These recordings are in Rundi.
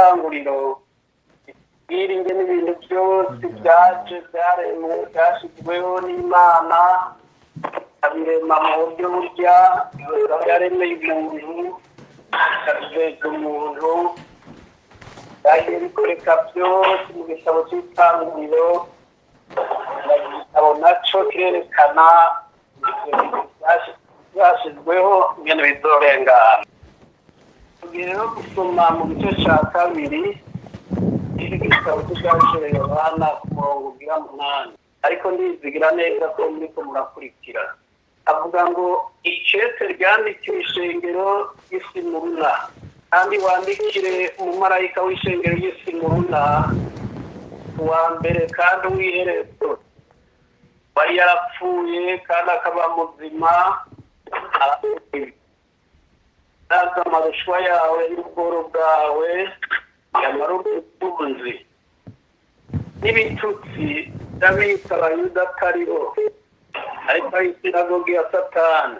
itanguriro bwiringe n'ibintu byose byaje byaremwe byashyizweho n'Imana abirema mu buryo burya yaremeye umuntu akabeza umuntu yagiye bikoreka byose mu gitabo cy'itanguriro igitabo nacyo kirerekana byashyizweho ibintu bizorengana. Rero gusoma mu gice cya kabiri iki gitabo cy'Ibyahishuriwe Yohana ku murongo ugira 8 ariko ndizigira neza ko muriko murakurikira. Avuga ngo icete ryandikiwe ishengero ry'Isimuruna kandi wandikire umumarayika w'ishengero ry'Isimuruna wa mbere kandi w'iherezo wari yarapfuye kandi akaba muzima ntabwo amarushwa yawe n'ubworo bwawe yamara ubutunzi n'ibitutsi by'abita abayuda ataribo ariko ari sinagogi ya Satani.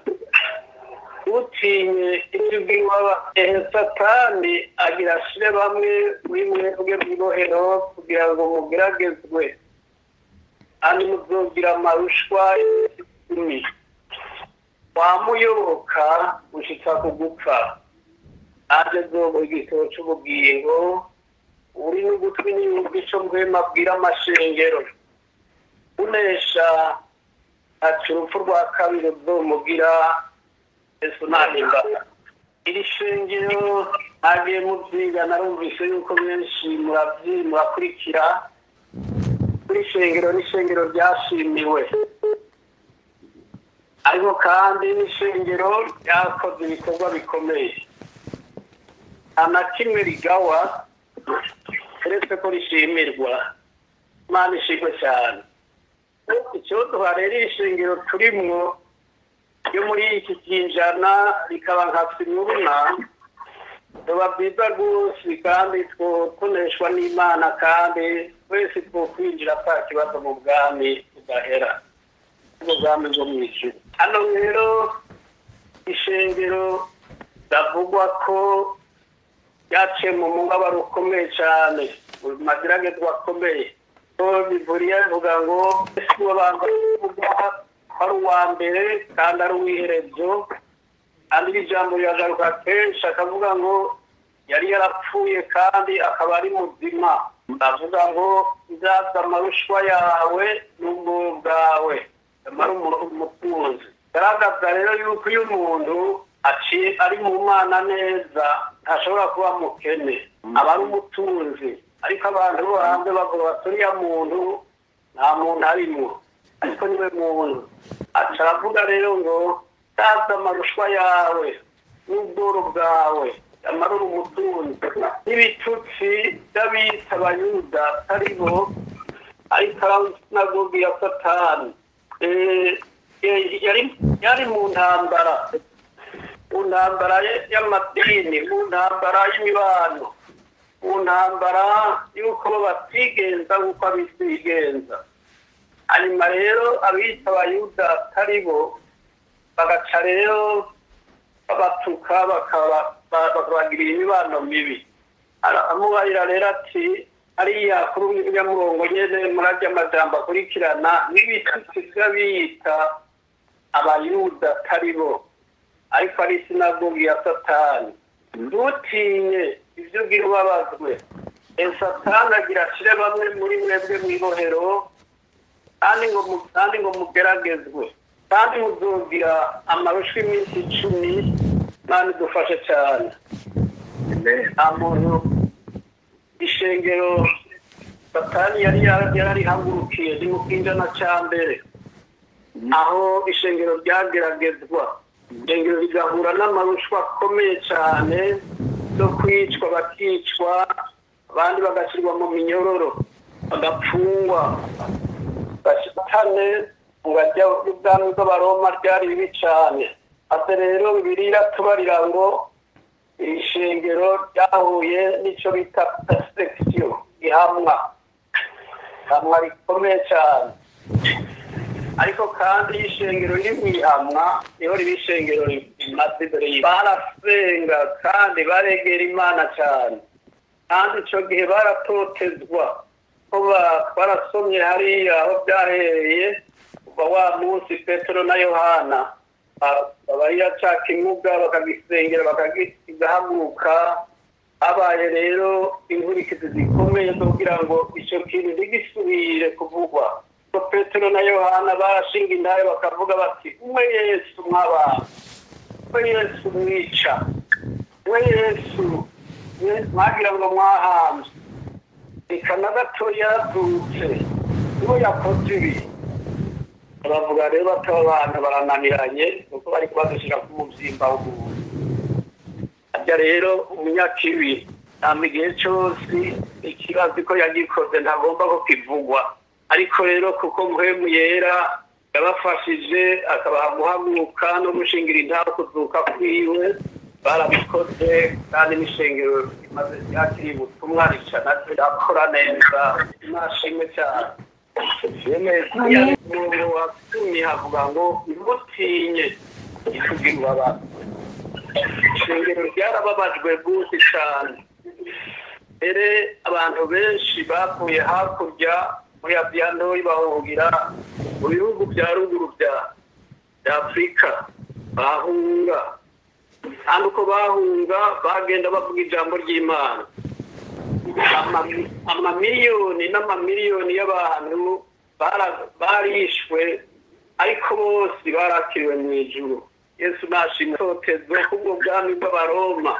Utinye ibyo ubwiwe Satani agira ashire bamwe muri mwebwe mw'ibohero kugira ngo mugeragezwe kandi muzogira amarushwa y'ibitumi wamuyoboka gushitsa kugupfa aje zobo igitoro cy'ubugingo uri n'ugutwi n'iyumvi cyo mbwema abwira amashengero unesha ati urupfu rwa kabiri zomugira Yesu nahimba. Iri shengero agiye mubyiga narumvise yuko benshi murakurikira kuri shengero n'ishengero ryashimiwe ariko kandi n'ishengero ryakoze ibikorwa bikomeye nta kimwe rigawa keretse ko rishimirwa. Imana ishimwe cyane. Icyo duharera ishengero turimwo yo muri iki kinjana rikaba nka Simuruna tuba byiza rwose kandi twotoneshwa n'Imana kandi twese twokwinjira ata kibazo mu bwami budahera ubwami bwo mu ijuru. Hano rero ishengero davugwa ko yaciye mu mubabaro ukomeye cyane mu mageragezwa akomeye bivuriye bivuga ngo ese abantu ari uwa mbere kandi ari uw'iherezo kandi ijambo riragaruka kenshi akavuga ngo yari yarapfuye kandi akaba ari muzima. Avuga ngo nzaza amarushwa yawe n'ubworo bwawe amara umutunzi. Garagaza rero yuko iyo umuntu ari mu Mana neza ntashobora kuba mukene aba ari umutunzi ariko abantu bo hanze bavuga bati uriya muntu nta muntu arimo ariko niwe muntu. Aravuga rero ngo nzaza amarushwa yawe n'ubworo bwawe amara umutunzi n'ibitutsi by'abita abayuda ataribo ariko ari sinagogi ya Satani. Yari mu ntambara y'amadini, mu ntambara y'imibano, mu ntambara y'uko batigenza nk'uko abisi bigenza. Hanyuma rero abita abayuda ataribo bagaca rero babatuka bakabagirira imibano mibi. Amubarira rero ati hariya kuri Nyamurongo nyene murarya amajambo akurikirana n'ibitutsi by'abita abayuda ataribo ariko ari sinagogi ya Satani. Ntutinye ibyo ugira ubabazwe. Satani agira ashire bamwe muri mwebwe mw'ibohero kandi ngo mugeragezwe kandi muzogira amarushwa iminsi 10. Imana idufashe cyane. Amuntu ishengero Satani yari yarihagurukiye ni mu kinjana cya mbere aho ishengero ryageragezwa ishengero rigahura n'amarushwa akomeye cyane no kwicwa bakicwa abandi bagashyirwa mu minyororo bagapfungwa bashitane ngo ajya ubwami bw'Abaroma ryari bibi cyane. Ate rero Bibiliya tubarira ngo ishengero ryahuye n'icyo bita persecution ihamwa rikomeye cyane ariko kandi ishengero rimwihamwa niho riba ishengero rimaze imbere barasenga kandi baregera Imana cyane kandi icyo gihe baratotezwa ko barasomye hariya aho byahereye kuva wa munsi Petero na Yohana abariya ca kimuga bakagisengera bakagihaguruka. Habaye rero inkurikizi zikomeye kugira ngo icyo kintu ntigisubire kuvugwa. Petero na Yohana barashinga intahe bakavuga bati umwe Yesu mw'abantu, umwe Yesu mwica, umwe Yesu mwagira ngo mwahambye, reka na gato yazutse niwe yakoze ibi. Bavuga rero bati aba bantu barananiranye kuko bari kubadushyira ku mubyimba w'umuntu. Ajya rero umunyakibi ntabwo igihe cyose ikibazo ko yagikoze ntagomba ko kivugwa, ariko rero kuko muhemu yera yabafashije akabaha guhaguruka no gushingira intaho kuzuka kwiwe, barabikoze kandi n'ishengero rimaze ryakiriye ubutumwa rica nacyo yakora neza. Nashimwe cyane. Umuntu watumye havuga ngo ntimutinye itugirwa abantu. Ishengero ryarababajwe rwose cyane. Mbere abantu benshi bavuye hakurya muri Aziya ntoyi bahungira mu bihugu bya ruguru bya Afurika bahunga, kandi uko bahunga bagenda bavuga ijambo ry'Imana. Amamiliyoni n'amamiliyoni y'abantu barishwe, ariko bose barakiriwe mu ijuru. Yesu nashimwe. Totezwe kubwo bwami bw'Abaroma.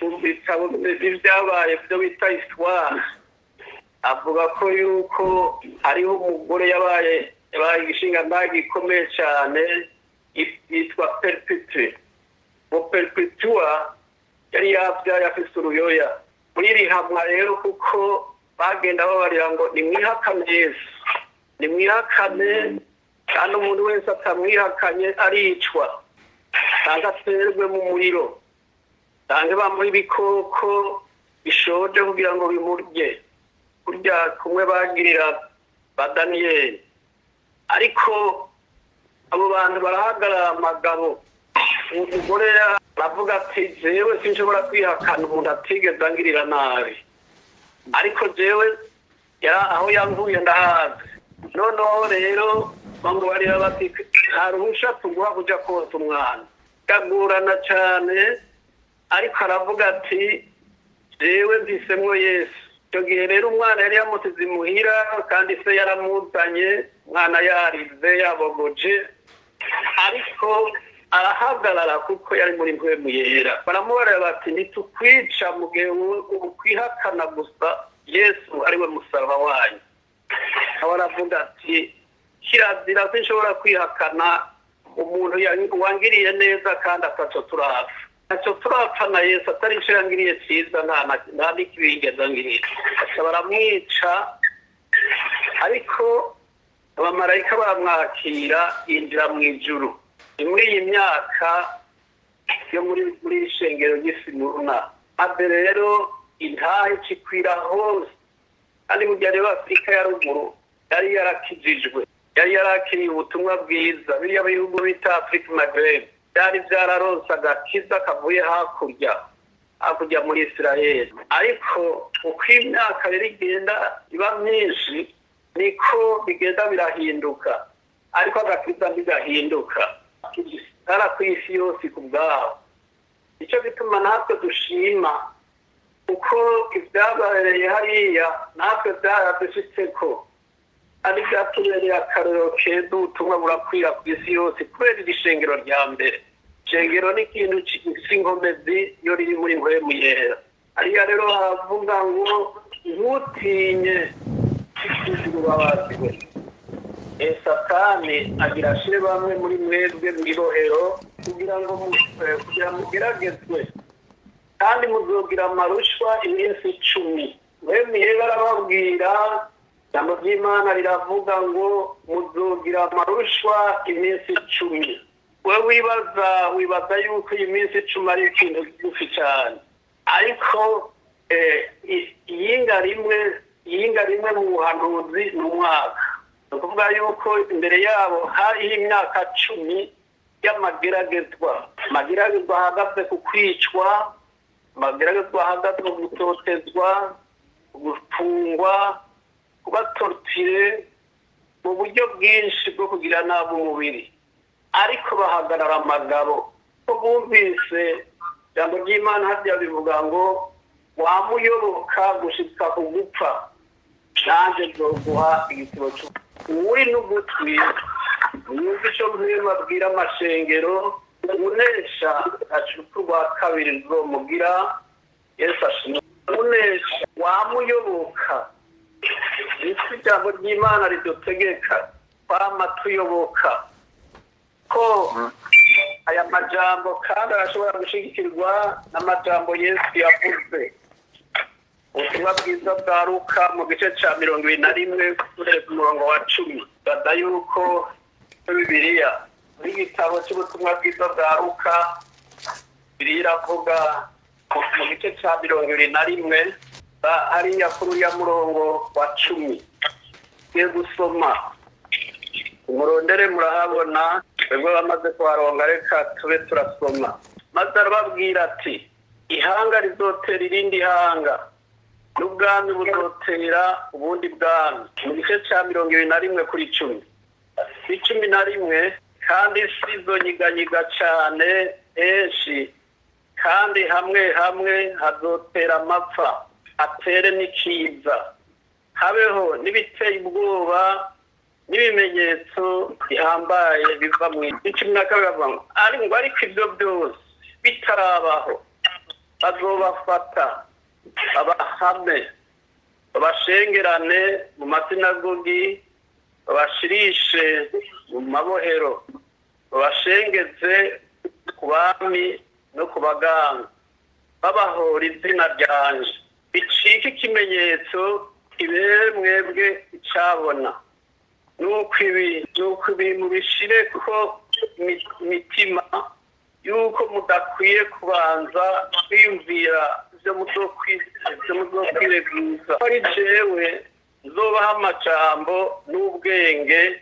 Mu bitabo by'ibyabaye byo bita histoire avuga ko yuko hariho umugore yabaye igishinga gikomeye cyane yitwa Perpetua. Mu Perpetua yari yabyaye afite uruyoya. Muri iri hamwa rero kuko bagenda babarira ngo nimwihakane Yesu, nimwihakane, kandi umuntu wese atamwihakanye aricwa cyangwa aterwe mu muriro cyangwa bamuha ibikoko bishoje kugira ngo bimurye, kurya kumwe bagirira ba Daniyeli. Ariko abo bantu barahagarara amagabo. Umugore aravuga ati jewe sinshobora kwihakana umuntu atigeze angirira nabi, ariko jewe aho yanvuye ndahazi. Noneho rero bamubarira bati nta ruhusha tuguha kuja konsa umwana. Yagurana cyane, ariko aravuga ati jewe mvisemwo Yesu. Icyo gihe rero umwana yari yamuteze imuhira kandi se yaramuzanye, umwana yarize yabogoje, ariko arahagarara kuko yari muri mpwemu yera. Baramubarira bati ntitukwica mu gihe ukwihakana gusa Yesu ariwe musaraba wanyu. Aho aravuga ati kirazira sinshobora kwihakana umuntu wangiriye neza kandi ataco turapfa. Ntacyo turapfa na Yesu atari icyo yangiriye cyiza, nta n'ikibigeza ngiriye. Baramwica, ariko abamarayika baramwakira yinjira mu ijuru. Ni muri iyi myaka yo muri shengero ry'Isimuruna. Maze rero intahe ikikwira hose, kandi mu gihe rero Afurika ya ruguru yari yarakijijwe, yari yarakiriye ubutumwa bwiza. Biriya bihugu bita Afrique Maghreb byari byararonse agakiza kavuye hakurya muri Israel. Ariko uko imyaka rero igenda iba myinshi niko bigenda birahinduka, ariko agakiza ntigahinduka. Kara ku isi yose ku bwaho. Icyo bituma natwe dushima uko ibyabereye hariya natwe byaradushitseko, ari byatubereye akarorero keza. Ubutumwa burakwira ku isi yose kubera iri shengero rya mbere. Shengero ni ikintu cy'inkomezi iyo riri muri mpwemu yera. Hariya rero havuga ngo ntutinye ubabazwe. Satani agira ashire bamwe muri mwebwe mu irohero kugira ngo mugeragezwe, kandi muzogira amarushwa iminsi 10. Mpwemu yera arababwira, ijambo ry'Imana riravuga ngo muzogira amarushwa iminsi 10. Wewe wibaza yuko iyi minsi 10 ari ikintu gigufi cyane, ariko iyinga rimwe mu buhanuzi ni umwaka. Ni ukuvuga yuko imbere yabo hariho imyaka 10 y'amageragezwa. Amageragezwa ahagaze ku kwicwa, bageragezwa hagati mu gutotezwa, gufungwa, kubatortire mu buryo bwinshi bwo kugira nabi umubiri, ariko bahagarara amagabo. Ko bumvise ijambo ry'Imana harya bivuga ngo wamuyoboka gushika ku gupfa, nanjye nzoguha igitabo uri n'ugutwi yumva icyo mpema abwira amashengero, unesha acupa rwa kabiri nzomugira. Yesu ashimwe. Unesha wamuyoboka, isi ijambo ry'Imana ridutegeka kwama tuyoboka, ko aya majambo kandi arashobora gushigikirwa n'amajambo Yesu yavuze. Ubutumwa bwiza bwa Luka mu gice ca 21 kugera ku murongo wa 10, bada yuko Bibiliya muri gitabo cy'ubutumwa bwiza bwa Luka biravuga mu gice ca 21 ari yakuru ya murongo wa 10. Ye gusoma umurondere murahabona, bwo bamaze kuharonga, reka tube turasoma. Maze arababwira ati, ihanga rizotera irindi hanga, n'ubwami buzotera ubundi bwami. Mu gice ca 21 kuri 10. 11, kandi isi izonyiganyiga cane henshi, kandi hamwe hamwe hazotera amapfa, atere n'ikiza, habeho n'ibiteye ubwoba n'ibimenyetso bihambaye biva mu isi. 12 ariko ibyo byose bitarabaho, bazobafata abahame, babashengerane mu masinagogi, babashirishe mu mabohero, babashengeze ku bami no ku baganga, babahora izina ryanje. Bicike ikimenyetso kibere mwebwe icabona, nuko ibi mubishire ko imitima, yuko mudakwiye kubanza kwiyumvira ivyo muzokwireguza. Ari jewe nzobaha amajambo n'ubwenge,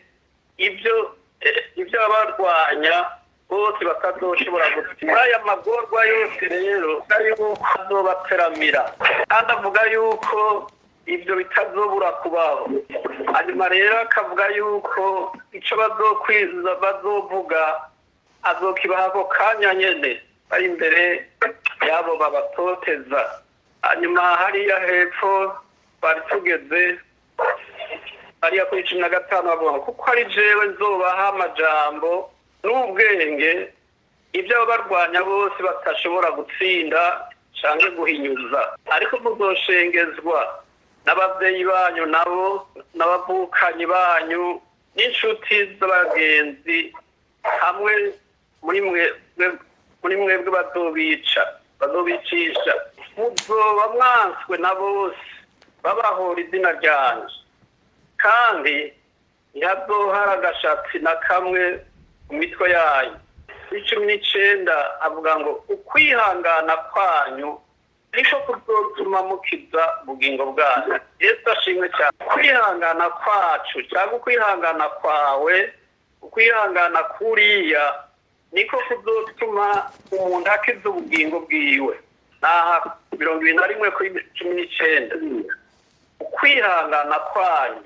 ibyo abarwanya bose bakazoshobora gutsinda. Aya magorwa yose rero ari yuko azobateramira, kandi avuga yuko ibyo bitazobura kubaho. Hanyuma rero akavuga yuko icyo bazokwiza bazovuga azokibaha ako kanya nyene bari imbere yabo babatoteza. Hanyuma hariya hepfo bari tugeze hariya kuri 15 bavuga kuko ari jewe nzobaha amajambo n'ubwenge, ibyo barwanya bose batashobora gutsinda canke guhinyuza. Ariko muzoshengezwa n'abavyeyi banyu nabo n'abavukanyi banyu n'inshuti z'abagenzi, hamwe muri mwebwe bazobicisha. Muzoba mwanswe na bose babahora izina ryanje, kandi ntihazohara agashatsi na kamwe mu mitwe yanyu. 19 avuga ngo ukwihangana kwanyu niko kuzotuma mukiza ubugingo bwanyu. Yesu ashimwe cyane. Kwihangana kwacu cyangwa ukwihangana kwawe, ukwihangana kuriya niko kuzotuma umuntu akiza ubugingo bwiwe. Naha 21 kuri 19, ukwihangana kwanyu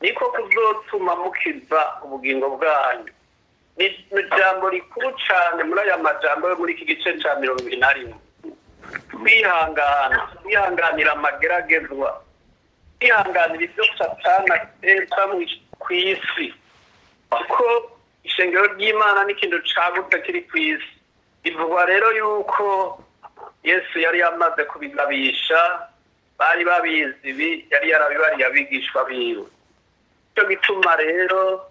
niko kuzotuma mukiza ubugingo bwanyu. Ni ijambo rikuru cyane muri aya majambo yo muri iki gice ca 21. Kwihanganira amageragezwa, kwihanganira ibyo Satani ateza ku isi, kuko ishengero ry'Imana n'ikintu cagutse kiri ku isi. Bivugwa rero yuko Yesu yari yamaze kubigabisha, bari babizi ibi, yari yarabibariye abigishwa biwe. Cyo gituma rero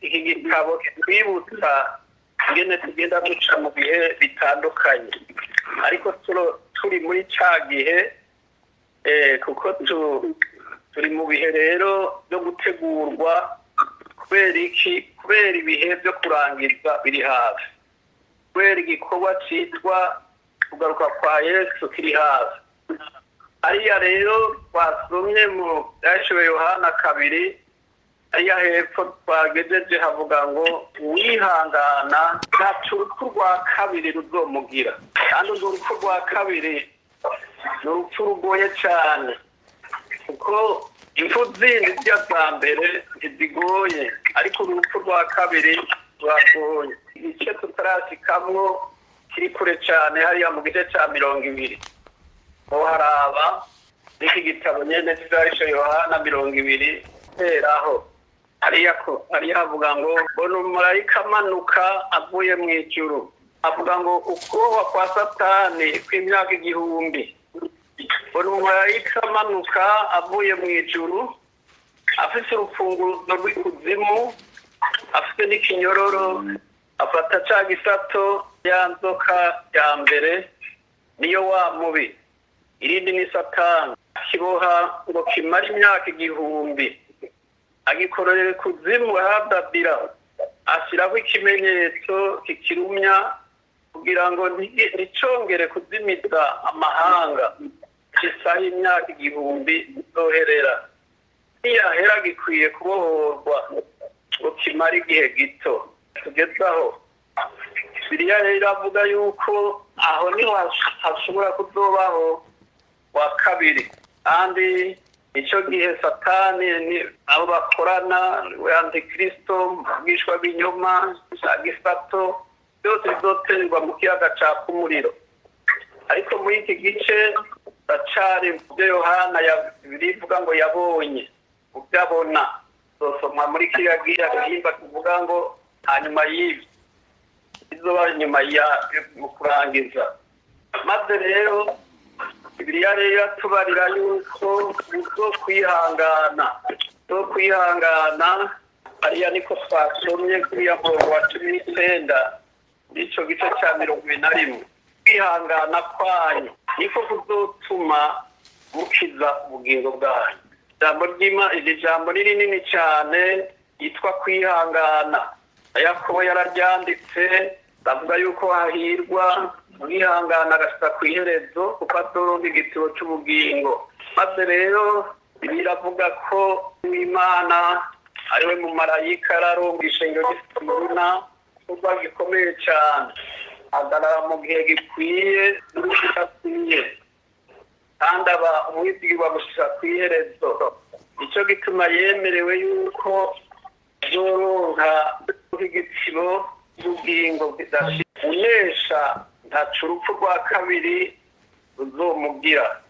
iki gitabo kitwibutsa ingene tugenda duca mu bihe bitandukanye, ariko turi muri ca gihe, kuko turi mu bihe rero byo gutegurwa. Kubera iki? Kubera ibihe byo kurangiza biri hafi, kubera igikorwa citwa kugaruka kwa Yesu kiri hafi. Ariya rero twasomye mu Yohana 2 aya hepfo twagejeje havuga ngo uwihangana ntacu urupfu rwa kabiri ruzomugira, kandi urupfu rwa kabiri ni urupfu rugoye cyane, kuko impfu zindi za mbere ntizigoye, ariko urupfu rwa kabiri ruragoye. Igice tutarashikamwo kiri kure cyane hariya mu gice cya 20 ho haraba n'iki gitabo nyene cy'Ivarisho Yohana 20 teraho hariya havuga ngo mbona umumarayika amanuka avuye mu ijuru, avuga ngo ukubohwa kwa Satani kw'imyaka 1000. mbona umumarayika amanuka avuye mu ijuru afite urufunguzo rw'ikuzimu, afite n'ikinyororo, afata ca gisato ya nzoka ya mbere niyo wa mubi, irindi ni Satani, akiboha ngo kimara imyaka 1000, agikororera kuzimu hadabira, ashyiraho ikimenyetso kikirumya kugira ngo nticongere kuzimiza amahanga kisaha imyaka 1000 zoherera. Ntiyahera gikwiye kubohorwa ngo kimara igihe gito. Tugezaho Bibiliya iravuga yuko aho niho hashobora kuzobaho wa kabiri, kandi icyo gihe Satani abo bakorana we Antikristo, bwishwa b'inyuma, gisato, byose bizoterwa mu kiyaga caka umuriro. Ariko muri iki gice bacari byo Yohana bivuga ngo yabonye ubyabona, zosomwa muri kiriya gihimba kuvuga ngo hanyuma y'ibyo izoba nyuma ya mu kurangiza. Maze rero Bibiliya rero tubarira yuko uzo kwihangana ariya niko twasomye kuri ya murongo wa 19 n'ico gice cya 21. Kwihangana kwanyu niko kuzotuma mukiza ubugingo bwanyu. Ijambo ry'Imana, iri jambo ni rinini cyane yitwa kwihangana. Yakobo yararyanditse bavuga yuko hahirwa mwihangana agashika kw'iherezo kuko atoronka igitiro cy'ubugingo. Maze rero biravuga ko Imana ariwe mu marayika araronga ishengero ry'Imana kuba gikomeye cyane, agarara mu gihe gikwiye n'ubudakwiye, kandi aba umwizigirwa gushika kw'iherezo. Nicyo gituma yemerewe yuko zoronka igitiro cy'ubugingo bidashira. Unesha ntacu urupfu rwa kabiri ruzomugira.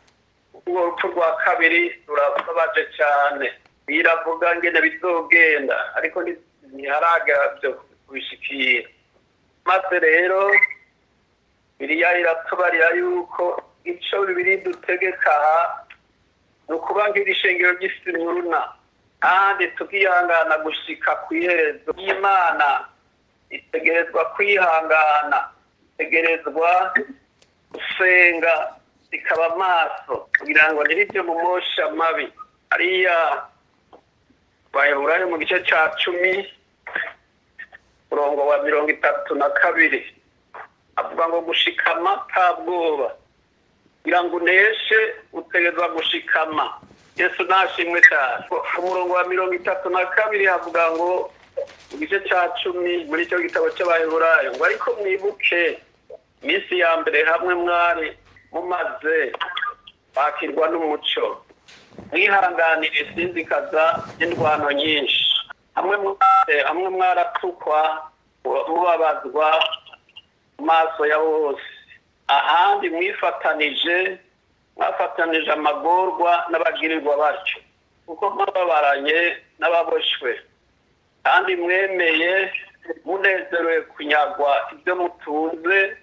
Urwo rupfu rwa kabiri rurababaje cyane, biravuga ngene bizogenda, ariko ntiharagera byo kubishikira. Maze rero Bibiliya iratubarira yuko ico bibiri dutegeka ni ukuba ngiri ishengero ry'Ismuruna, kandi tukihangana gushika kw'iherezo. Imana itegerezwa kwihangana, itegerezwa gusenga, ikaba maso kugira ngo ntiribyo mu mosha mabi. Ariya Baheburayo mu gice cya 10 murongo wa 32 avuga ngo gushikama nta bwoba, kugira ngo uneshe utegerezwa gushikama. Yesu nashimwe cyane. Umurongo wa 32 havuga ngo mu gice cya 10 muri cyo gitabo cy'Abaheburayo ngo ariko mwibuke iminsi ya mbere hamwe mwari mumaze bakirwa n'umuco, mwihanganire isinzikaza n'indwano nyinshi, hamwe mwaratukwa mubabazwa maso ya bose, ahandi mwafatanije amagorwa n'abagirirwa batyo, kuko mwababaranye n'ababoshwe, kandi mwemeye munezerewe kunyagwa ibyo mutunze,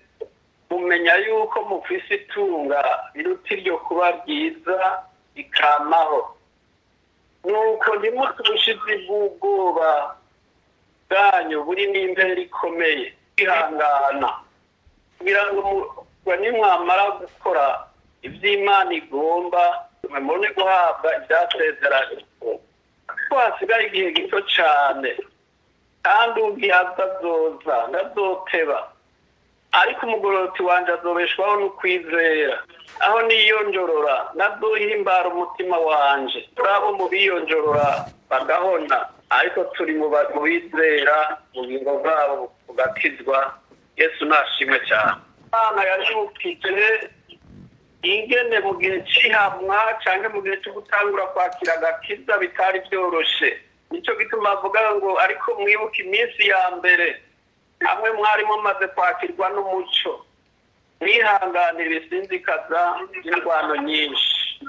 mumenya yuko mufise itunga biruta iryo kuba ryiza ikamaho. Nuko ntimutubushize bw'ubwoba bwanyu buri n'imbere ikomeye, kwihangana kugira ngo nimwamara gukora iby'Imana igomba mubone guhabwa ibyasezeranye. Ko hasigaye igihe gito cyane, kandi ubwihaza azoza ndazoteba, ariko umugororotsi wanje azobeshwaho n'ukwizera. Aho niyonjorora nazohimbara umutima wanje, turabo mu biyonjorora bagahona. ariko turi mu bizera mu bugingo bwabo bugakizwa. Yesu nashimwe cyane. Imana yashubukije ingene mu gihe cy'ihamwa cyangwa mu gihe cyo gutangura kwakira agakiza bitari byoroshe. Nicyo gituma avuga ngo ariko mwibuke iminsi ya mbere hamwe mwarimo maze kwakirwa n'umuco, mwihanganira ibisinzikaza n'indwano nyinshi.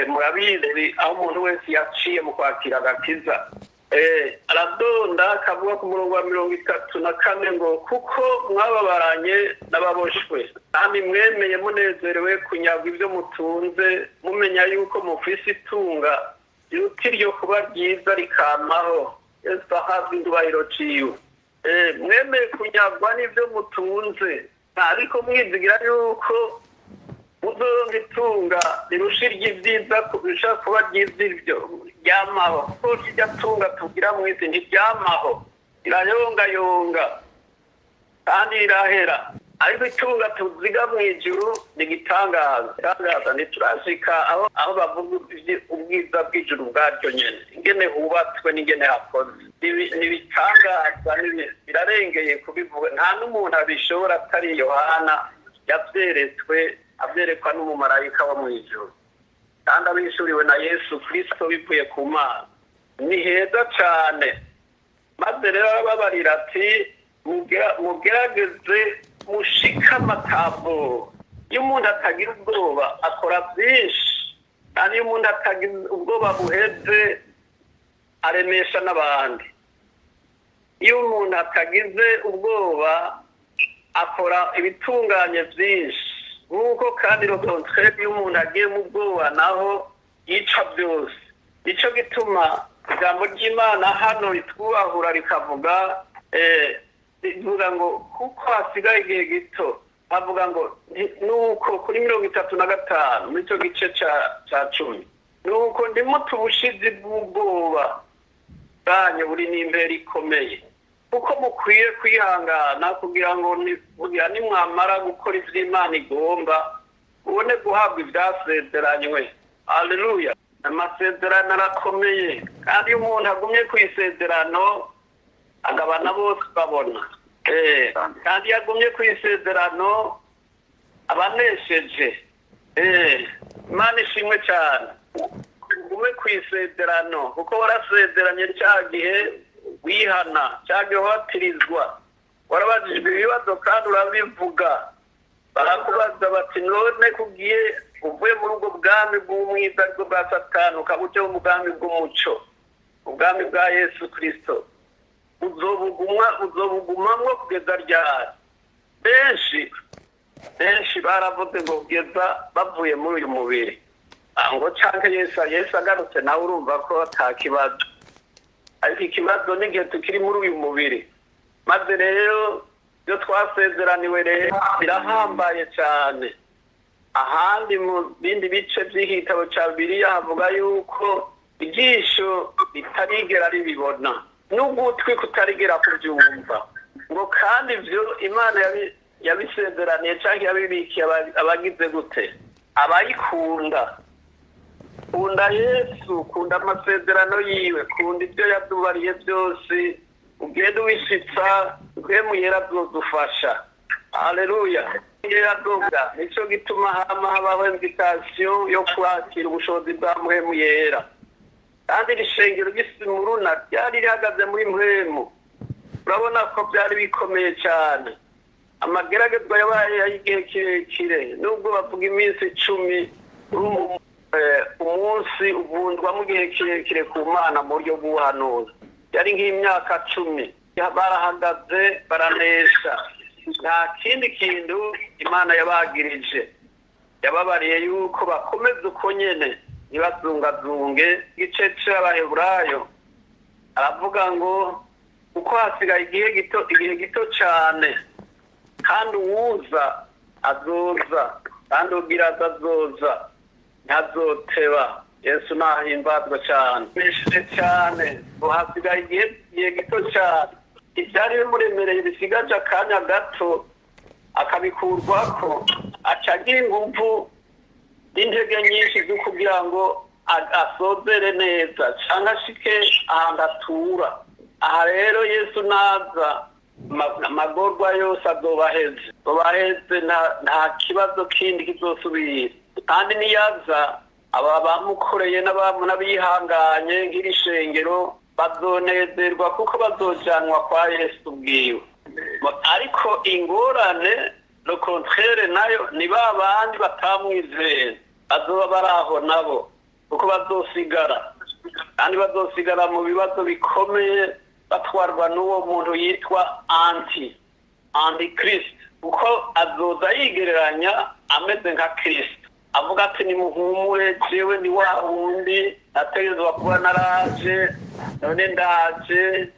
Murabizi aho umuntu wese yaciye mu kwakira agakiza. Aradonda akavuga ku murongo wa 34 ngo kuko mwababaranye n'ababoshwe kandi mwemeye munezerewe kunyagwa ibyo mutunze, mumenya yuko mufise itunga iruta iryo kuba ryiza rikamaho. Yesu ahabwa indubahiro ciwe. Mwemeye kunyagwa n'ibyo mutunze, ariko mwizigira yuko muzoronka itunga rirusha iry'ibyiza kurusha kuba ryiza iryo ryamaho. Kuko rirya tunga tugira mwisi ntiryamaho, rirayongayonga kandi rirahera. Ariko itunga tuziga mu ijuru ni igitangaza. Ntiturashika aho bavuga ubwiza bw'ijuru bwaryo nyene, ingene hubatswe n'ingene hakoze. Nibitangaza, birarengeye kubivuga. Nta n'umuntu abishobora atari Yohana yavyeretswe, avyerekwa n'umumarayika wo mu ijuru, kandi abishuriwe na Yesu Kristo bivuye ku Mana. Ni heza cane. Maze rero arababarira ati mugerageze mushika amatambo. Iyo umuntu atagira ubwoba akora byinshi, kandi iyo umuntu atagira ubwoba buheze aremesha n'abandi. Iyo umuntu atagize ubwoba akora ibitunganye byinshi. Nk'uko kandi rokontrebe iyo umuntu agiye mu bwoba naho yica byose. Nicyo gituma ijambo ry'Imana hano ritwubahura rikavuga rivuga ngo kuko hasigaye igihe gito, havuga ngo nuko kuri 35 muri cyo gice ca 10, nuko ndimuta ubushizi bw'ubwoba bwanyu buri n'imbere ikomeye, kuko mukwiye kwihangana kugira ngo nimwamara gukora ivyo Imana igomba ubone guhabwa ivyasezeranywe. Haleluya. Amasezerano arakomeye, kandi iyo umuntu agumye ku isezerano agabana bose babona. Kandi iyo agumye ku isezerano abanesheje. Imana ishimwe cyane. Ugume ku isezerano kuko warasezeranye cya gihe wihana, cya gihe watirizwa, warabajijwe ibibazo kandi urabivuga. Barakubaza bati none kugiye uvuye muri ubwo bwami bw'umwiza ariko bwa Satani ukabujya mu bwami bw'umuco, ubwami bwa Yesu Kristo, uzobugumamwo kugeza ryari? Benshi baravuze ngo kugeza bavuye muri uyu mubiri. Ngo canke Yesu agarutse nawe urumva ko atakibazo. Ariko ikibazo ni igihe tukiri muri uyu mubiri. Maze rero iyo twasezeraniwe rero birahambaye cyane. Ahandi mu bindi bice by'igitabo cya Bibiliya havuga yuko ijisho ritarigera ribibona n'ugutwi kutarigera kubyumva, ngo kandi ibyo Imana yabisezeraniye cyangwa yabibikiye abagize gute? Abayikunda. Kunda Yesu, kunda amasezerano yiwe, kunda ibyo yadubariye byose, ugende wishitsa, ugemu yaradufasha. Haleluya. Yeradoga nicyo gituma habaho invitation yo kwakira ubushobozi bwa Muhemu Yera. Kandi rishengero ry'Isimuruna ryari rihagaze muri Muhemu. Urabona ko byari bikomeye cyane. Amageragezwa yabaye y'igihe kirekire, nubwo bavuga iminsi 10 umunsi uvundwa mu gihe kirekire ku Mana mu buryo bw'ubuhanuzi. Yari nk'imyaka 10 barahagaze baranesha. Nta kindi kintu Imana yabagirije, yababariye yuko bakomeza uko nyene ntibazungazunge. Igice cy'Abaheburayo aravuga ngo uko hasigaye igihe gito cyane, kandi uwuza azoza, kandi ugira azoza ntazoteba. Yesu nahimbazwa cyane. Nishije cyane ngo hasigaye igihe gito cyane. Ibyari bimuremereye bisigaje akanya gato akabikurwako, acagira ingufu n'intege nyinshi zo kugira ngo asozere neza cyangwa ashike ahantu atura. Aha rero Yesu naza amagorwa yose azobaheze nta kibazo kindi kizosubira. Kandi niyaza aba bamukoreye n'abihanganye ngiri shengero bazonezerwa kuko bazojanwa kwa Yesu bwiwe. Ariko ingorane le contraire nayo ni babandi batamwizeye bazoba baraho nabo kuko bazosigara kandi bazosigara mu bibazo bikomeye batwarwa n'uwo muntu yitwa antichrist kuko azoza yigereranya ameze nka Kristo avuga ati nimuhumure jewe ni wa wundi nategezwa kuba naraje none ndaje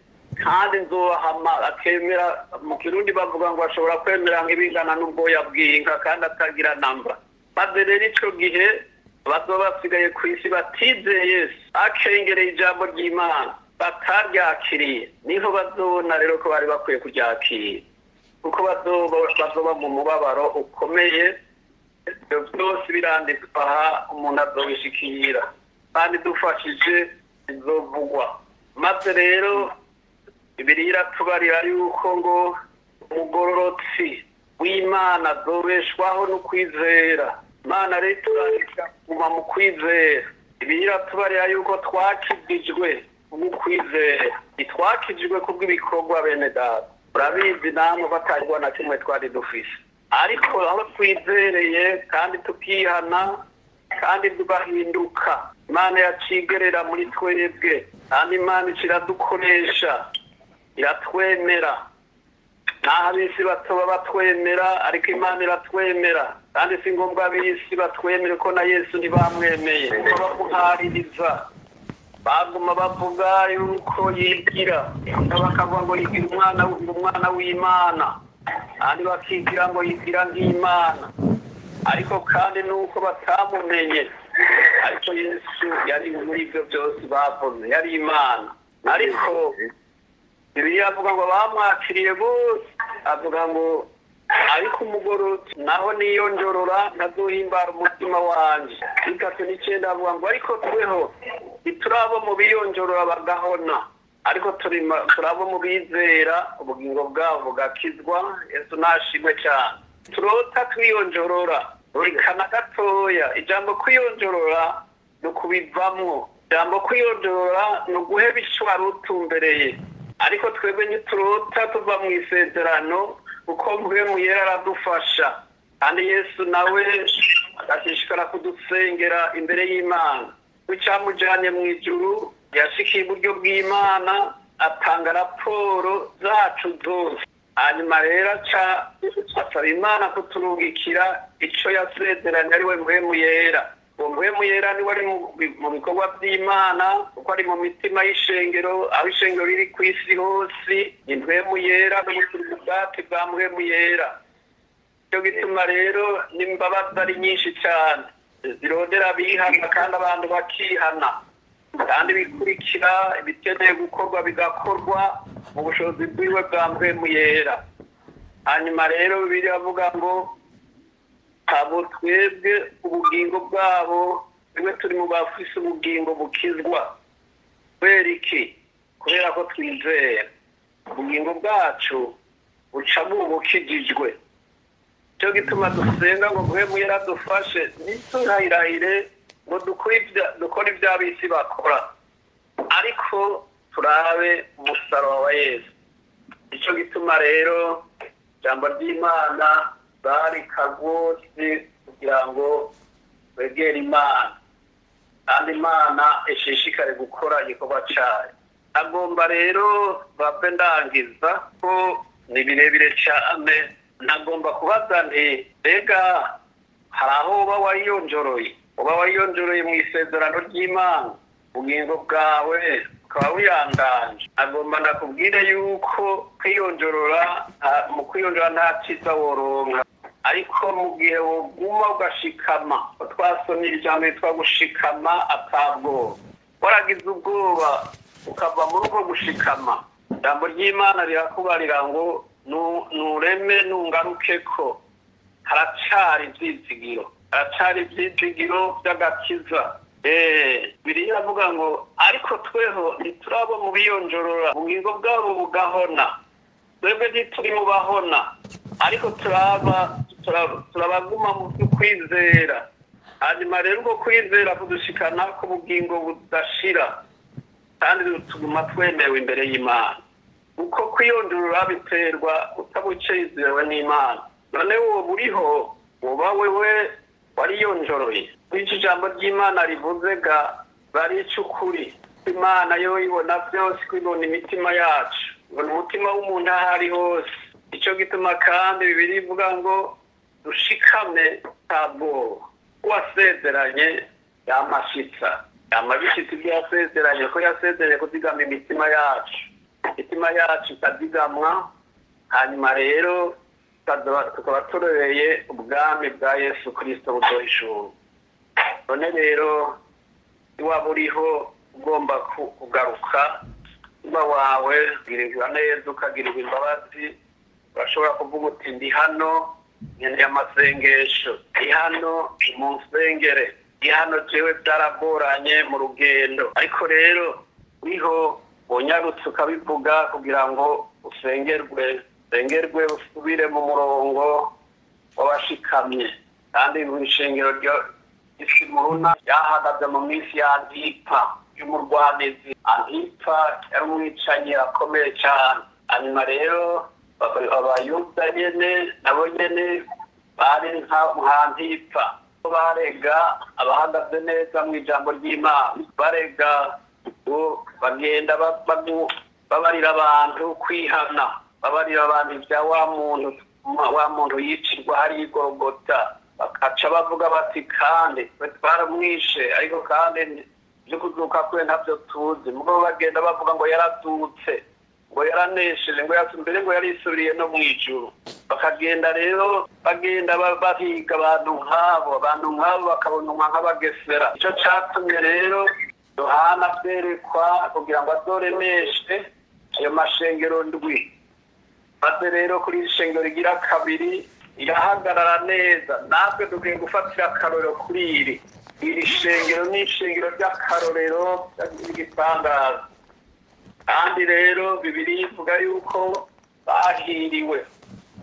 kandi nzohama akemera. Mu Kirundi bavuga ngo ashobora kwemera nk'ibingana n'ubwoya bw'inka kandi atagira namba. Maze rero ico gihe bazoba basigaye ku isi batizeye Yesu akengereye ijambo ry'Imana bataryakiriye niho bazobona rero ko bari bakwiye kuryakira kuko bazoba mu mubabaro ukomeye. Ibyo byose biranditswe aha umuntu azobishikira kandi dufashije bizovugwa. Maze rero Bibiliya iratubarira yuko ngo umugororotsi w'Imana azobeshwaho no kwizera. Imana rero turandika kuva mu kwizera. Bibiliya iratubarira yuko twakijijwe mu kwizera, ntitwakijijwe kubw'ibikorwa bene data. Urabizi namwe batarigwa na kimwe twari dufise, ariko aho twizereye kandi tukihana kandi tugahinduka, Imana yacigerera muri twebwe kandi Imana iradukoresha iratwemera. Naho ab'isi batoba batwemera ariko Imana iratwemera kandi si ngombwa ab'isi batwemere ko na Yesu ntibamwemeye kuko bamuhaririza baguma bavuga yuko yigira bakavuga ngo yigira umwana w'Imana kandi bakigira ngo yigira nk'Imana ariko kandi nuko batamumenye. Ariko Yesu yari muri ibyo byose bavuze yari Imana. Ariko Bibiliya avuga ngo bamwakiriye bose, avuga ngo ariko umugororotsi naho niyonjorora ntazohimbara umutima wanje. 39 avuga ngo ariko tweho iturabo mu biyonjorora bagahona, ariko turabo mu bizera ubugingo bwabo bugakizwa. Yesu nashimwe cyane. Turota twiyonjorora urikana gatoya. Ijambo kwiyonjorora no kubivamwo, ijambo kwiyonjorora no guheba ishwara utumbereye. Ariko twebwe ntiturota tuva mu isezerano kuko Mpwemu Yera aradufasha kandi Yesu nawe agashishikara kudusengera imbere y'Imana. Wicamujanye mu ijuru yashikiye iburyo bw'Imana atanga raporo zacu zose. Hanyuma rero asaba Imana kuturungikira ico yasezeranye ari we Mpwemu Yera. Uwo Mpwemu Yera ni wari mu bikorwa by'Imana kuko ari mu mitima y'ishengero, aho ishengero riri ku isi hose. Ni Mpwemu Yera n'ubutugati bwa Mpwemu Yera. Cyo gituma rero n'imbabazi ari nyinshi cyane zirondera bihana kandi abantu bakihana kandi bikurikira ibikeneye gukorwa bigakorwa mu bushobozi bwiwe bwa Mpwemu Yera. Hanyuma rero Bibiliya avuga ngo abo twebwe ubugingo bwabo niwe turi mu bafise ubugingo bukizwa. Kubera iki? Kubera ko twizera ubugingo bwacu buca bukijijwe. Cyo gituma dusenga ngo Mpwemu Yera adufashe ntiturahirahire ngo dukore ibya bisi bakora, ariko turabe umusaraba wa Yesu. Icyo gituma rero ijambo ry'Imana barikagose kugira ngo begere Imana kandi Imana ishishikare gukora igikorwa cyayo. Agomba rero babe ndangiza ko ni birebire cyane. Nagomba kubaza nti mbega hari aho uba wariyonjoroye mu isezerano ry'Imana ubugingo bwawe ukaba wiyandanje. Agomba nakubwire yuko mu kwiyonjora nta cyiza woronka, ariko mu gihe woguma ugashikama, twasomye ijambo yitwa gushikama atabwoba. Waragize ubwoba ukava muri ubwo gushikama, ijambo ry'Imana rirakubarira ngo nureme nungaruke ko haracari ivyizigiro by'agakiza. Bibiliya avuga ngo ariko tweho ntiturabo mu biyonjorora ubugingo bwabo bugahona, twebwe ntituri mu bahona, ariko turabaguma mu kwizera. Hanyuma rero ubwo kwizera kudushikana ku bugingo budashira, kandi tuguma twemewe imbere y'Imana. Uko kwiyonjorora biterwa utabucizewe n'Imana. None wowe buriho, woba wewe wariyonjoroye. Iki jambo ry'Imana rivuze ga bari icukuri. Imana yo ibona byose, kwibona imitima yacu, ibona umutima w'umuntu ahari hose. Icyo gituma kandi Bibiliya ivuga ngo dushikame ntabwo wasezeranye yamashitsa. Yamabishitsa ibyo yasezeranye, ko yasezeranye kuzigama imitima yacu. Imitima yacu ikazigamwa, hanyuma rero tukaba turoreye ubwami bwa Yesu Kristo buzohishura. None rero iwaba uriho ugomba kugaruka, uba wawe ugirirwa neza, ukagirirwa imbabazi. Urashobora kuvuga uti ndi hano nkeneye amasengesho, ndi hano mu nsengere, ndi hano jewe byaragoranye mu rugendo, ariko rero uriho wonyarutse ukabivuga kugira ngo usengerwe usubire mu murongo w'abashikamye. Kandi mu ishengero ry'isi muruna yahagaze mu minsi ya Antipa y'umurwanizi. Antipa yari umwicanyi akomeye cyane. Hanyuma rero abayuda nyene nabo nyene bari nka Antipa, barega abahagaze neza mu ijambo ry'Imana, barega bagenda babarira abantu kwihana, babarira abantu ibya wa muntu yicirwa hari Igorogota. Bakaca bavuga bati kandi twaramwishe, ariko kandi byo kuzuka kwe ntabyo tuzi. Mugo bagenda bavuga ngo yaradutse, ngo yaranesheje, ngo yasumbere, ngo yarisubiriye no mu ijuru. Bakagenda rero bagenda bahiga abantu nk'abo bakabona nk'abagesera. Icyo cyatumye rero Yohana aberekwa kugira ngo azoremeshe ayo mashengero ndwi. Maze rero kuri iri shengero rigira kabiri irahagarara neza. Natwe dukwiye gufatira akarorero kuri iri shengero. Ni ishengero ry'akarorero ry'igitangaza. Kandi rero Bibiliya ivuga yuko bahiriwe,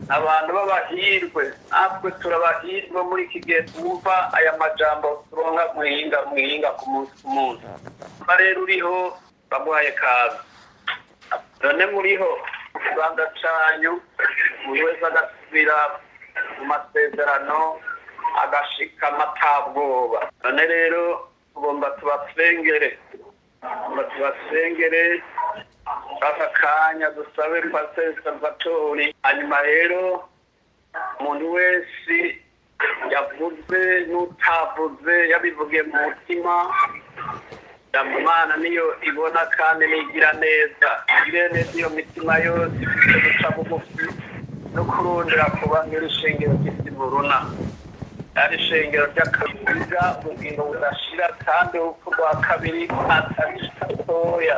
abantu b'abahirwe. Natwe turabahirwe muri iki gihe twumva aya majambo turonka muhinga ku munsi ku munsi. Rero uriho baguhaye kaza. None muriho Rwanda canyu, buri wese agasubira mu masezerano agashika amatabwoba. None rero tugomba tubasengere aka kanya dusabe Pastor Salvatori. Hanyuma rero umuntu wese yavuze n'utavuze yabivugiye mu mutima, Imana niyo ibona kandi nigira neza. Igire neza iyo mitima yose ifite guca bugufi no kurondera kuba nk'irishengero ry'isi muruna. Ari ishengero ry'akabiga ubugingo budashira, kandi urupfu rwa kabiri atari gatoya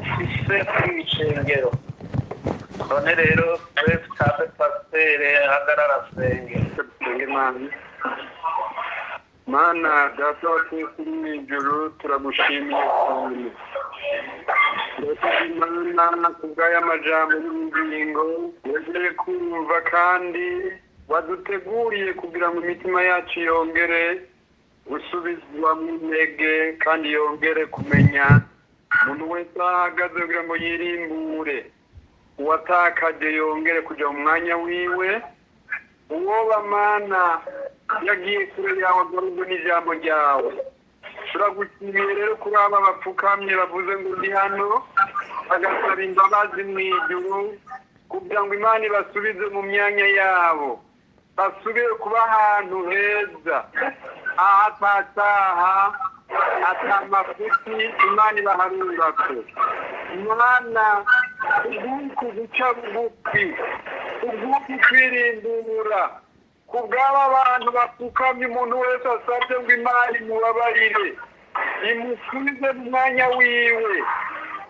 ufise kuri iri shengero. None rero twese tutabe Pasiteri ahagarara asenge. Mana data wa twese uri mw'ijuru, turagushimiye cyane. Imana kubw'aya majambo y'ubugingo wegere kumva, kandi waduteguriye kugira ngo imitima yacu yongere gusubizwamo intege, kandi yongere kumenya umuntu wese ahagaze kugira ngo yirimbure, uwatakaje yongere kujya mu mwanya wiwe. Uwo Mana yagiye kure yawe agarurwe n'ijambo ryawe. Turagushimiye rero kuri aba bapfukamye bavuze ngo ndi hano, bagasaba imbabazi mu ijuru kugira ngo Imana ibasubize mu myanya yabo, basubire kuba ahantu heza, ahataha atamafuti. Imana ibaharurako. Imana ubwuku guca bugufi, ubwuku kwirimbura kubw'aba bantu bapfukamye. Umuntu wese asabye ngo Imana imubabarire, imusubize mu mwanya wiwe.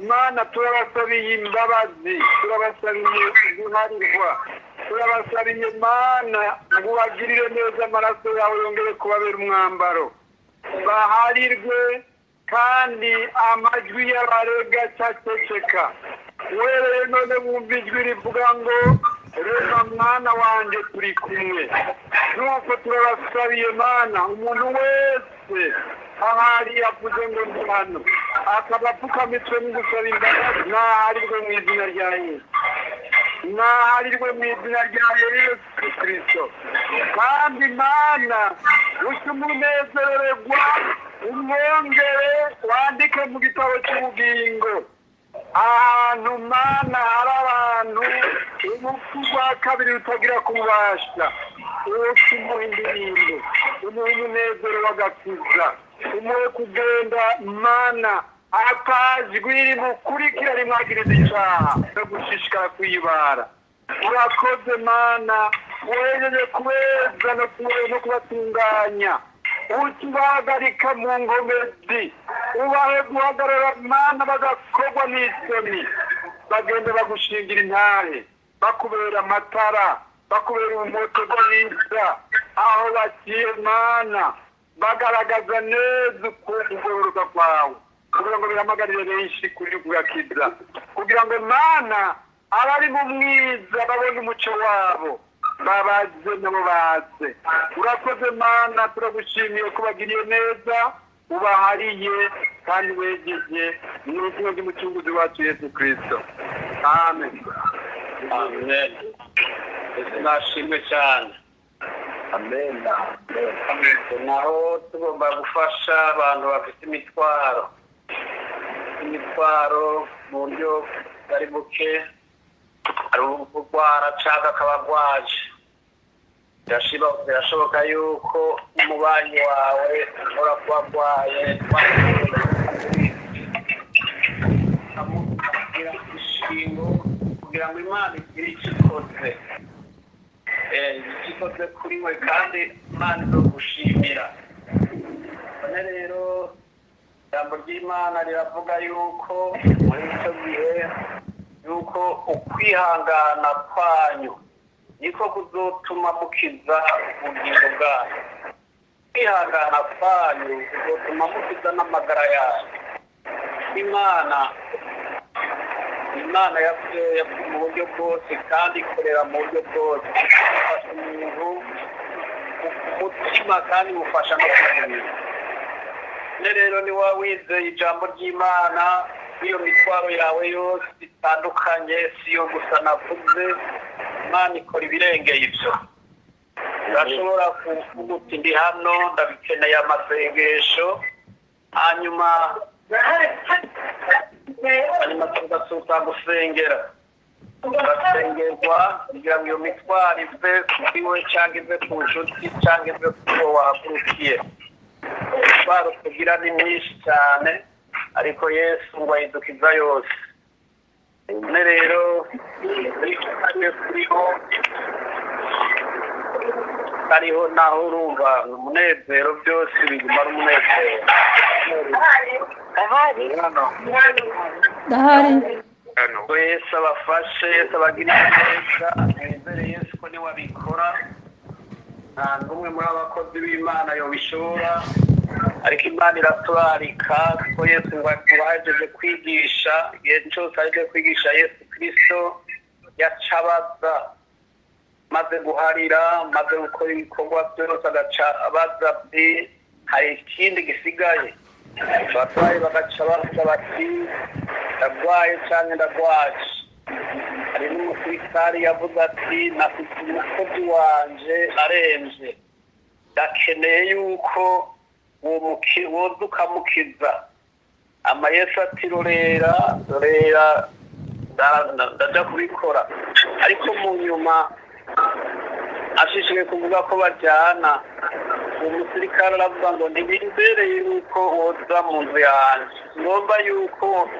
Imana turabasabiye imbabazi, turabasabiye guharirwa, turabasabiye Mana ngo ubagirire neza, amaraso yawe yongere kubabera umwambaro. baharirwe kandi amajwi y'abarega aceceka. Wewe none wumva ijwi rivuga ngo rema mwana wanje turi kumwe. Nuko turabasabiye Mana, umuntu wese ahari yavuze ngo ndi hano akaba apfukamitse mu gusaba imbabazi, naharirwe mu izina rya Yesu, naharirwe mu izina rya Yesu Kristo. kandi Mana umunezererwa umwongere wandike mu gitabo cy'ubugingo ahantu Mana hari abantu urupfu rwa kabiri rutagira kubasha. Umuha indirimbo, umuha umunezero w'agakiza, umuhe kugenda Mana akajwi rimukurikira rimwagiriza icyaha no gushishikara kwibara. Urakoze Mana, wejeje kubeza no kubatunganya, utubahagarika mu ngomezi, ubahe guhagarara Mana bagakorwa n'isoni, bagende bagushingira intare, bakubera amatara, bakubera umumoto mwiza aho bagiye Mana, bagaragaza neza ukugororoka kwawe kugira ngo biramagarire benshi kuri kugakiza, kugira ngo Mana abari mu mwiza babone umuco wabo babaze nabo baze. Urakoze Mana, turagushimiye kubagiriye neza, ubahariye kandi wegeje mu izina ry'umucunguzi wacu Yesu Kristo. Amen. Amen. Nashimwe cyane. Amen. Naho tugomba gufasha abantu bafite imitwaro mu buryo bari buke, hari urwara cyangwa akaba arwaje. Birashoboka yuko umubanyi wawe ushobora kuba arwaye, akamubwira ishingo kugira ngo Imana igire icyo ikoze kuri we kandi Imana zo gushimira. None rero ijambo ry'Imana riravuga yuko muri icyo gihe yuko ukwihangana kwanyu niko kuzotuma mukiza ubugingo bwanyu. Kwihangana kwanyu kuzotuma mukiza n'amagara yanyu. Imana yavuye mu buryo bwose kandi ikorera mu buryo bwose, ifasha umuntu umutima kandi mufasha no kuzimira. Rero ni wowe wizeye ijambo ry'Imana, iyo mitwaro yawe yose itandukanye, siyo gusa navuze, Imana ikora ibirengeye ibyo. Urashobora kuvuga uti ndi hano ndabikeneye amasengesho, hanyuma tugasuka gusengera, ugasengerwa kugira ngo iyo mitwaro ive kuri we cyangwa ive ku nshuti cyangwa ive kuri uwo wahagurukiye. Imitwaro tugira ni myinshi cyane, ariko Yesu ngo ayidukiza yose. None rero hariho naho urumva umunezero, byose biguma ari umunezero. Yesu abafashe, Yesu abagirire neza, mwizere Yesu ko niwe abikora. Nta n'umwe muri abakozi b'Imana yobishobora, ariko Imana iraturarika kuko Yesu ngo ahejeje kwigisha, igihe cyose ahejeje kwigisha Yesu Kristo yaca abaza, maze guharira, maze gukora ibikorwa byose agaca abaza ati hari ikindi gisigaye. Abarwayi bagaca bavuga bati ndarwaye cyangwa ndarwaje. Hari n'umusirikari yavuze ati nafite umukozi wanje arembye, ndakeneye yuko woza ukamukiza. Yesu ati rorera ndaja kubikora. Ariko mu nyuma ashishikaye kuvuga ko bajyana, umusirikare aravuga ngo ntibizereye yuko woza mu nzu yanjye, ngomba yuko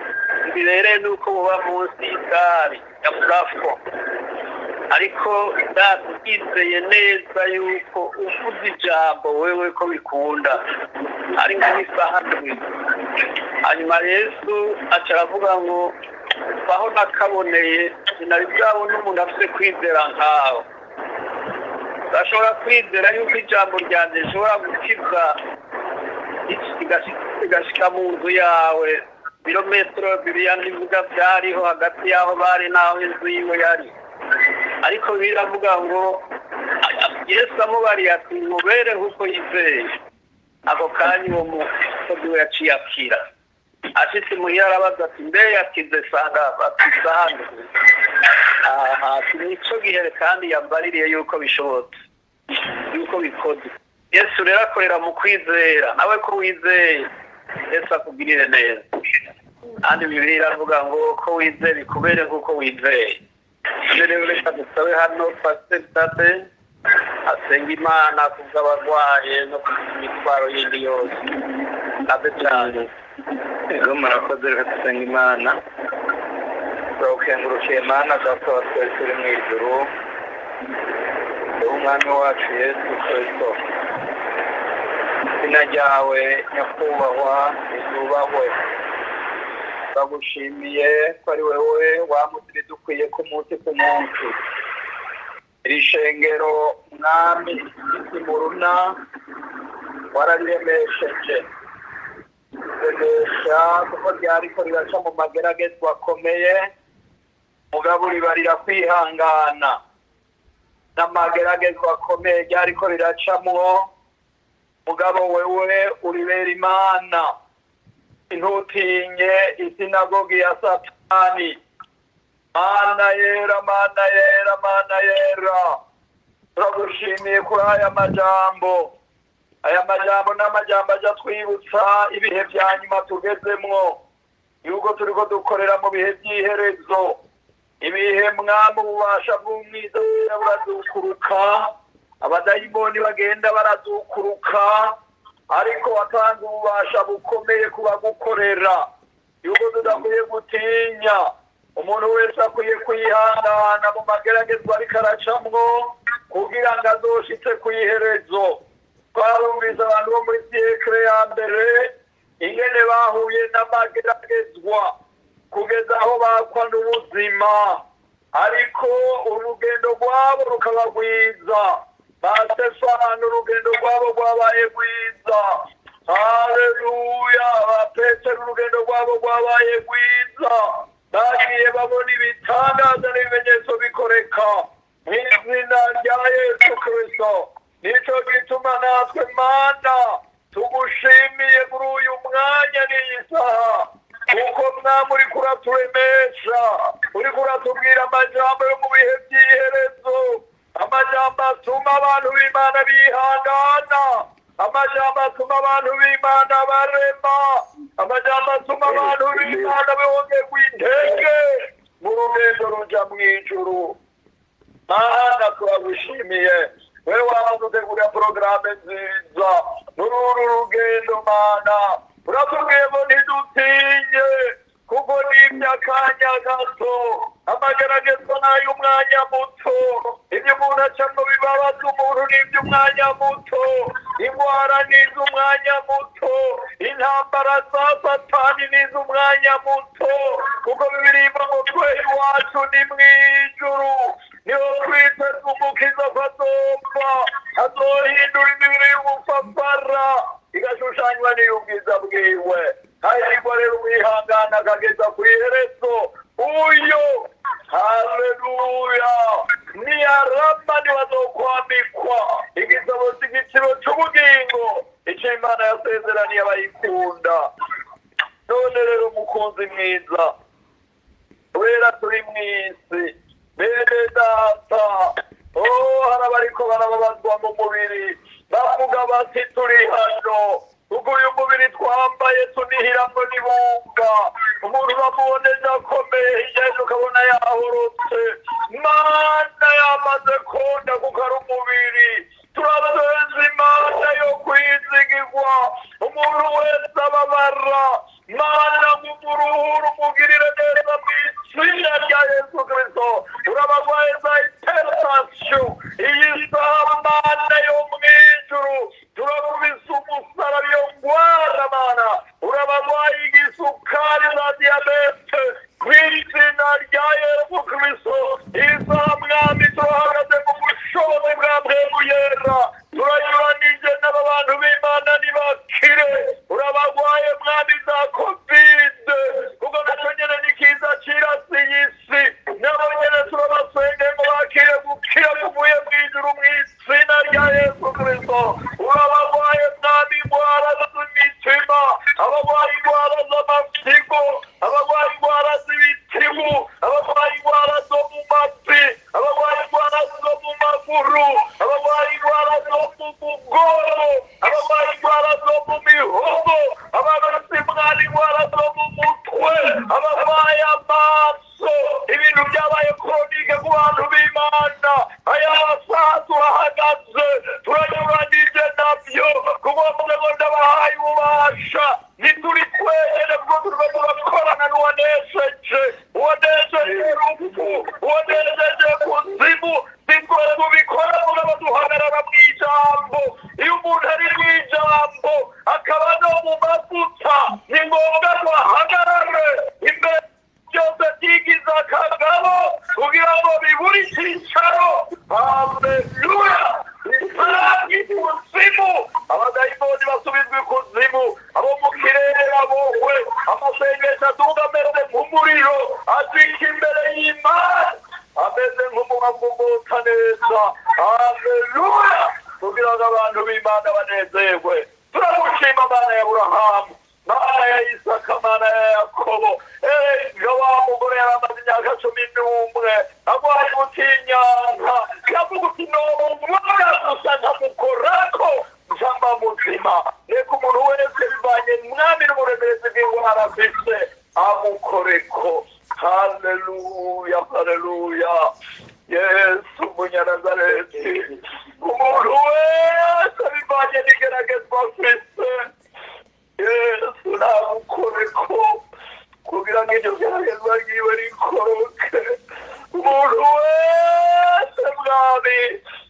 bibereye nuko buba munsi y'idari ya purafo. Ariko ndizeye neza yuko uvuze ijambo wewe ko bikunda, ari nk'isaha ndwi. Hanyuma Yesu aca aravuga ngo baho nakaboneye, sinari bwabona umuntu afite kwizera nkawe. Urashobora kwizera yuko ijambo ryanjye rishobora gukiza igashika mu nzu yawe birometero bibiri ndivuga byariho hagati y'aho bari n'aho inzu yiwe yari ariko biravuga ngo Yesu amubariye ati mubere nk'uko yizeye ako kanya uwo mukozi we yaciye akira ashitse muhira arabaza ati mbe yakize sanga batisa hano nico gihere kandi yambaririye yuko bishobotse yuko bikoze Yesu rero akorera mu kwizera nawe ko wizeye Yesu akugirire neza kandi Bibiliya iravuga ngo ko wizeye bikubere nk'uko wizeye rero reka dusabe hano pasiteri asenga Imana kubw'abarwaye no kubw'imitwaro yindi yose abe cyane ego murakoze reka dusenga Imana turakengurukiye Imana data wa twese uri mu ijuru umwami wacu Yesu Kristo izina ryawe nyakubahwa rizubahwe bagushimiye ko ari wewe wamutiri dukwiye ku munsi ku munsi iri shengero mwami muruna warariremesheje remesha kuko ryariko riraca mu mageragezwa akomeye mugabo ribarira kwihangana n'amageragezwa akomeye ryariko riracamwo mugabo wewe uribera Imana intutinye isinagogi ya Satani Mana yera Mana yera Mana yera turagushimiye kuri aya majambo n'amajambo aja twibutsa ibihe vya nyuma tugezemwo yuko turiko dukorera mu bihe by'iherezo ibihe mwami ububasha bw'umwizera burazukuruka abadayimoni bagenda barazukuruka ariko watanga ububasha bukomeye kubagukorera yuko tudakwiye gutinya umuntu wese akwiye kwihangana mu mageragezwa ariko aracamwo kugira ngo azoshitse kw'iherezo twarumvise abantu bo muri siècle ya mbere ingene bahuye n'amageragezwa kugeza aho bakwa n'ubuzima ariko urugendo rwabo rukabagwiza ba Stefano urugendo rwabo rwabaye rwiza haleluya ba Petero urugendo rwabo rwabaye rwiza bagiye babona ibitangaza n'ibimenyetso bikoreka mu izina rya Yesu Kristo nico gituma natwe Mana tugushimiye muri uyu mwanya n'iyi saha kuko mwami uriko uraturemesha uriko uratubwira amajambo yo mu bihe by'iherezo amajambo atuma abantu b'Imana bihangana amajambo atuma abantu b'Imana barema amajambo atuma abantu b'Imana bongerwa intege mu rugendo ruja mw'ijuru Mana turagushimiye wewe wadutegurira porogaramu nziza muri uru rugendo Mana uratubwiye ngo ntidutinye kuko n'iby'akanya gato amageragezwa n'ay'umwanya muto ibyo umuntu acamwo bibabaza umuntu n'iby'umwanya muto indwara n'iz'umwanya muto intambara za Satani n'iz'umwanya muto kuko Bibiliya ngo twebwe iwacu ni mw'ijuru niho twiteze umukiza ko azopfa azohindura imibiri y'ubufafara igashushanywa n'iy'ubwiza bwiwe hahirwa rero umwihangana akageza kw'iherezo uyo haleluya niyarama nibazokwambikwa igitabo cy'igiciro cy'ubugingo icyo Imana yasezeraniye abayikunda none rero mukunzi mwiza wera turi mw'isi bene data hari abariko barababazwa mu mubiri bavuga bati turi hano ubwo uyu mubiri twambaye tunihiramwo n'ibunga umuntu bamuboneje akomeye hirya ukabona yahorotse Mana yamaze konda kuko ari umubiri turasenza Imana yo kwizigirwa umuntu wese ababara Mana ngumuruhuru umugirire neza mw'izina rya Yesu Kristo urabagwaye za hypertension iyi saha Mana yo mw'ijuru turakubise umusaraba iyo ngwara Mana urabagwaye igisukari na diyabete mw'izina rya Yesu Kristo iyi saha mwami turahagaze mu bushobozi bwa Mpwemu Yera turanyuranije n'aba bantu b'Imana nibakire uraba maguru, abarwaye indwara zo mu mugongo, abarwaye indwara zo mu mihogo, abarwaye indwara zo mu mutwe, abarwaye amaso, ibintu byabaye koronike ku bantu b'Imana. Aya masaha turahagaze turanyuranije nabyo kuko ngo ndabahaye ububasha ntituri twenyine kuko turimo turakorana n'uwanesheje urupfu, uwanesheje kuzimu. nitwe tubikora mugabo duhagarara mu ijambo. Iyo umuntu ari mu ijambo akaba no mu mavuta ni ngombwa ko ahagarare imbere byose byigiza akagabo kugira ngo bibure icyicaro. Haleluya! ikuzimu, abadayimoni basubizwa ikuzimu, abo mu kirere babohwe, amasengesho aduga ameze nk'umuriro azika imbere y'Imana, ameze nk'umubavu umota neza. Haleluya! kugira ngo abantu b'Imana banezerwe. Turamushima Mana ya Aburahamu, Mana ya Isaka, Mana ya Yakobo. Wa mugore yaramaze imyaka 11 agwaye gutinyanka, yavuga uti nomubona gusa ntamukorako nsamba muzima. Reka umuntu wese bivanye mwami n'umuremerezi bw'indwara afise amukoreko. Haleluya, haleluya. Yesu Munyanazareti, umuntu wese bivanye n'igeragezwa afise Yesu namukoreko kugira ngo iryo geragezwa ryiwe rikoroke. Umuntu wese mwami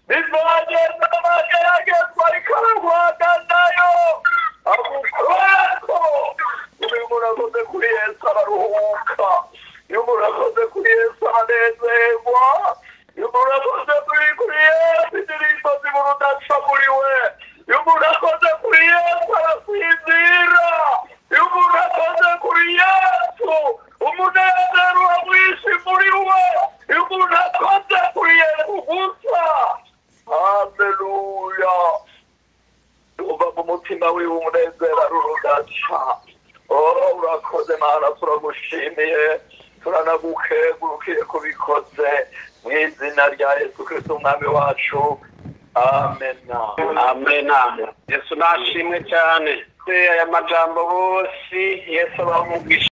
bivanye n'amageragezwa rikaragwaga nayo amukoreko. Uyu muntu akoze kuri Yesu araruhuka, iyo umuntu akoze kuri Yesu aranezerwa, iyo umuntu akoze kuri Yesu indirimbo zimurudaca muri we, iyo umuntu akoze kuri Yesu arasinzira, iyo umuntu akoze kuri Yesu umunezero uramwishe muri we, iyo umuntu akoze kuri Yesu gusa. Haleluya! uva mu mutima wiwe umunezero arurudaca. Urakoze Mana, turagushimiye, turanagukengurukiye kubikoze mu izina rya Yesu Kristo umwami wacu. Amena. Amena. Yesu nashimwe cyane. Aya majambo bose Yesu abamugisha.